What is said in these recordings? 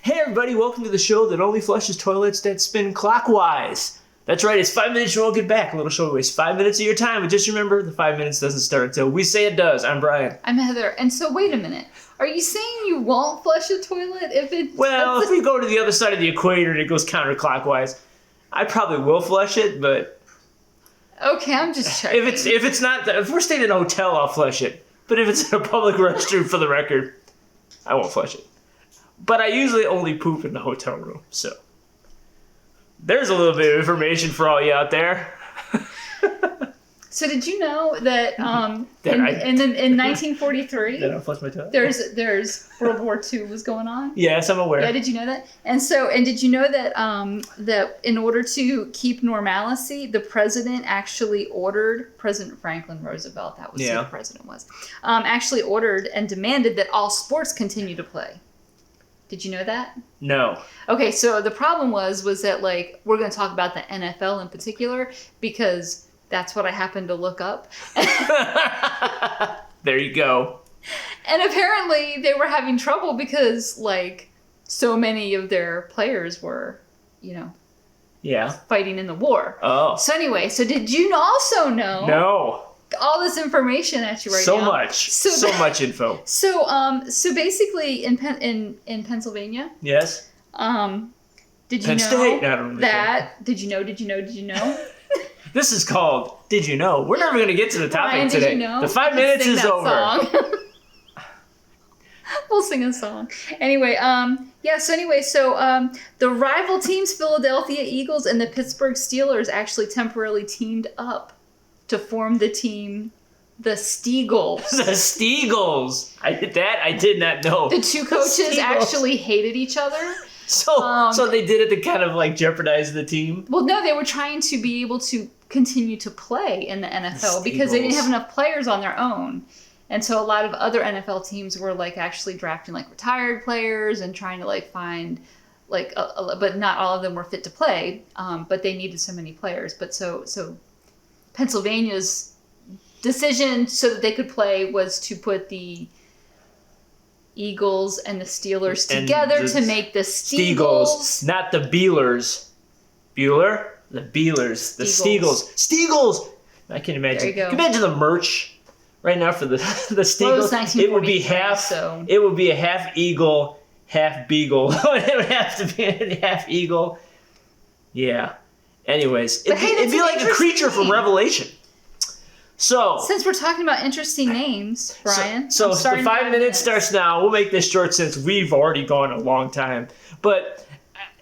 Hey everybody, welcome to the show that only flushes toilets that spin clockwise. That's right, it's 5 minutes you won't get back. A little show wastes 5 minutes of your time, but just remember, the 5 minutes doesn't start until we say it does. I'm Brian. I'm Heather. And so wait a minute. Are you saying you won't flush a toilet if it Well, if we go to the other side of the equator and it goes counterclockwise, I probably will flush it, but... Okay, I'm just checking. If we're staying in a hotel, I'll flush it. But if it's in a public restroom, for the record, I won't flush it. But I usually only poop in the hotel room, so... There's a little bit of information for all you out there. So did you know that in 1943 Did I flush my toilet? there's World War II was going on? Yes, I'm aware. Yeah, did you know that? And did you know that that in order to keep normalcy, the president actually ordered President Franklin Roosevelt, that was who the president was, actually ordered and demanded that all sports continue to play. Did you know that? No. Okay, so the problem was that, like, we're going to talk about the NFL in particular because that's what I happened to look up. There you go. And apparently they were having trouble because, like, so many of their players were, fighting in the war. Oh. So anyway, did you also know? No. All this information at you right now. So much info. So basically in Pennsylvania. Yes. Did you Penn know State. that? Did you know? This is called Did You Know? We're never going to get to the topic Brian, today. Did you know? The 5 minutes is over. We'll sing a song. Anyway, the rival teams, Philadelphia Eagles and the Pittsburgh Steelers, actually temporarily teamed up to form the team, the Steagles. The Steagles. I did not know. The two coaches actually hated each other. So they did it to kind of like jeopardize the team? Well, no, they were trying to be able to continue to play in the NFL because they didn't have enough players on their own. And so a lot of other NFL teams were like actually drafting like retired players and trying to like find like, but not all of them were fit to play. But they needed so many players. But so Pennsylvania's decision so that they could play was to put the Eagles and the Steelers together to make the Steagles. Not the Beelers. Bueller? The Beelers. The Steagles. I can imagine. There you go. Can you imagine the merch right now for the Steagles? Well, it would be half. It would be a half eagle, half beagle. It would have to be a half eagle. Yeah. Anyways, it'd be like a creature from Revelation. So, since we're talking about interesting names, Brian. So the 5 minutes starts now. We'll make this short since we've already gone a long time. But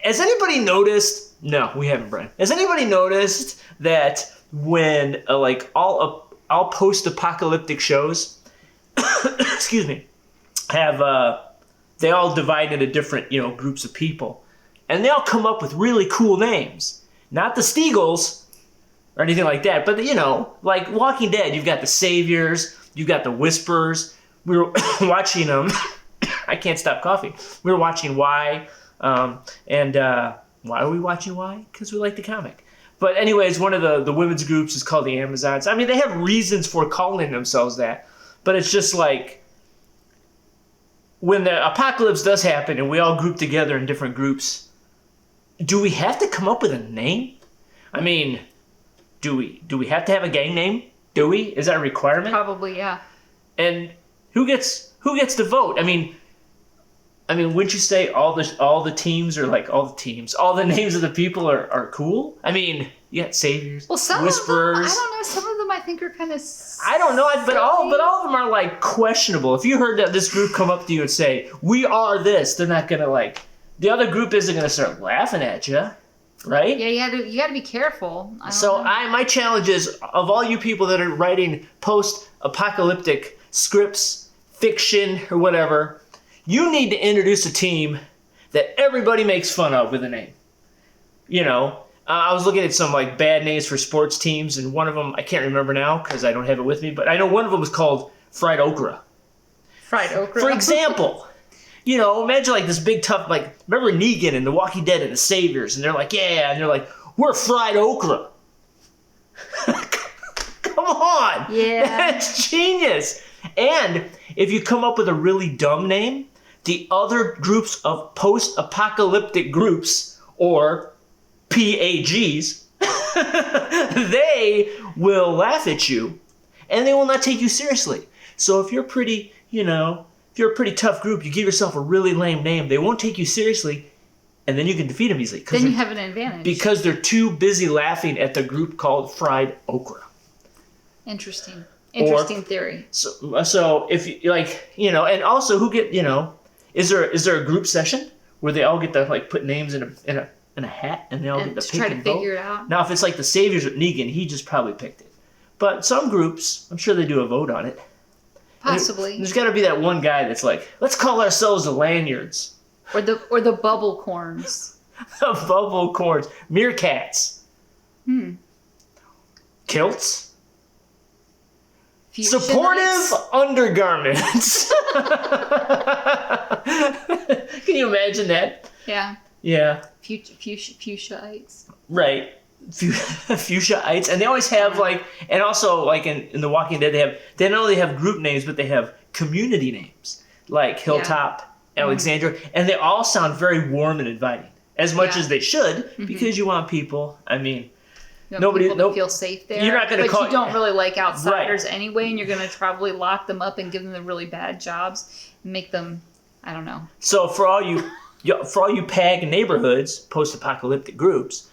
has anybody noticed? No, we haven't, Brian. Has anybody noticed that when all post-apocalyptic shows, excuse me, have they all divide into different groups of people, and they all come up with really cool names. Not the Steagles or anything like that, but like Walking Dead, you've got the Saviors, you've got the Whisperers. We were watching I can't stop coughing. We were watching Y, and why are we watching Y? Because we like the comic. But anyways, one of the women's groups is called the Amazons. I mean, they have reasons for calling themselves that, but it's just like when the apocalypse does happen and we all group together in different groups, do we have to come up with a name? I mean, do we have to have a gang name? Do we? Is that a requirement? Probably, yeah. And who gets to vote? I mean, wouldn't you say all the teams are like all the names of the people are cool? I mean, you got Saviors, Whisperers. I don't know. Some of them I think are kind of. I don't know, but all of them are like questionable. If you heard that this group come up to you and say, "We are this," they're not gonna like. The other group isn't gonna start laughing at you. Right? Yeah, you got to be careful. My challenge is, of all you people that are writing post-apocalyptic scripts, fiction, or whatever, you need to introduce a team that everybody makes fun of with a name. I was looking at some like bad names for sports teams, and one of them I can't remember now because I don't have it with me, but I know one of them was called Fried Okra. Fried Okra. For example. Imagine like this big tough, like, remember Negan and The Walking Dead and the Saviors, and they're like, yeah, and they're like, we're fried okra. Come on. Yeah. That's genius. And if you come up with a really dumb name, the other groups of post-apocalyptic groups, or PAGs, they will laugh at you and they will not take you seriously. So if you're pretty, if you're a pretty tough group, you give yourself a really lame name, they won't take you seriously, and then you can defeat them easily. Then you have an advantage. Because they're too busy laughing at the group called Fried Okra. Interesting theory. So if you and also is there a group session where they all get to put names in a hat and they all get to pick try and to vote? figure it out? Now if it's like the Saviors with Negan, he just probably picked it. But some groups, I'm sure they do a vote on it. Possibly. There's got to be that one guy that's like, let's call ourselves the Lanyards. Or the bubble corns. The bubble corns. Meerkats. Kilts. Fuchsia Supportive Knights? undergarments. Can you imagine that? Yeah. Yeah. Fuchsiaites. Right. Fuchsiaites. And they always have and also in The Walking Dead, they not only have group names, but they have community names. Like Hilltop, Alexandria. And they all sound very warm and inviting. As much as they should, because you want people, Nobody to feel safe there. You're not going to But you don't really like outsiders anyway, and you're going to probably lock them up and give them the really bad jobs and make them, I don't know. So for all you PAG neighborhoods, post-apocalyptic groups,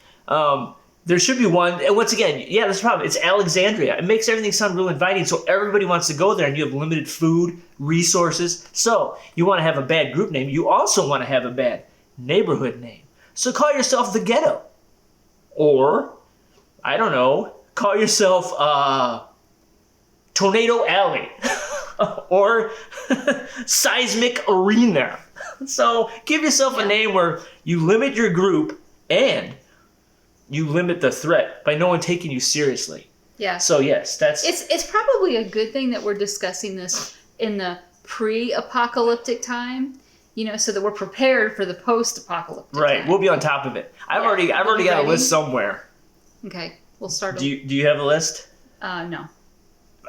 there should be one. And once again, that's the problem. It's Alexandria. It makes everything sound real inviting, so everybody wants to go there, and you have limited food, resources. So you want to have a bad group name. You also want to have a bad neighborhood name. So call yourself the Ghetto. Or, I don't know, call yourself Tornado Alley. Or Seismic Arena. So give yourself a name where you limit your group and you limit the threat by no one taking you seriously. Yeah. So yes, it's probably a good thing that we're discussing this in the pre-apocalyptic time, so that we're prepared for the post-apocalyptic time. We'll be on top of it. I've already got a list somewhere. Okay, we'll start. Do you have a list? No.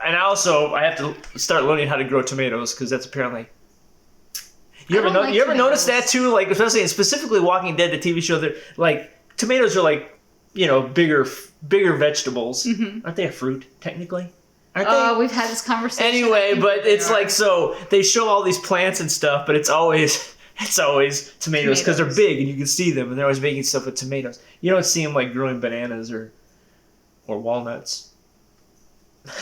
And I have to start learning how to grow tomatoes because that's apparently. You ever notice that too? Especially specifically Walking Dead, the TV show, that tomatoes are bigger vegetables. Mm-hmm. Aren't they a fruit technically? Aren't they? We've had this conversation. Anyway, but it's so they show all these plants and stuff, but it's always tomatoes because they're big and you can see them, and they're always making stuff with tomatoes. You don't see them growing bananas or walnuts.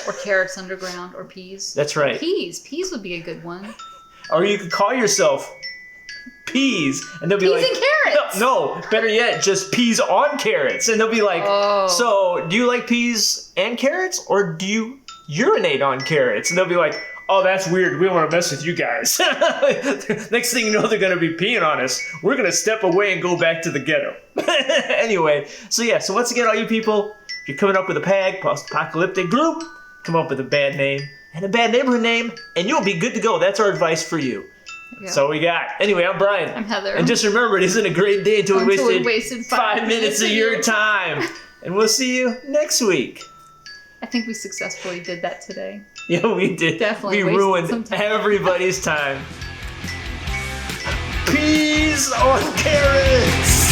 Or carrots underground, or peas. That's right. Peas would be a good one. Or you could call yourself Peas, and they'll be peas and carrots. No, better yet, just peas on carrots, and they'll be like, so do you like peas and carrots, or do you urinate on carrots? And they'll be like, oh, that's weird. We don't want to mess with you guys. Next thing you know, they're going to be peeing on us. We're going to step away and go back to the ghetto. Anyway, so once again, all you people, if you're coming up with a PAG, post-apocalyptic group, come up with a bad name and a bad neighborhood name, and you'll be good to go. That's our advice for you. Yeah. So we got. Anyway, I'm Brian. I'm Heather. And just remember, it isn't a great day until we wasted 5 minutes of your time. And we'll see you next week. I think we successfully did that today. Yeah, we did. Definitely. We ruined everybody's time. Peas on carrots!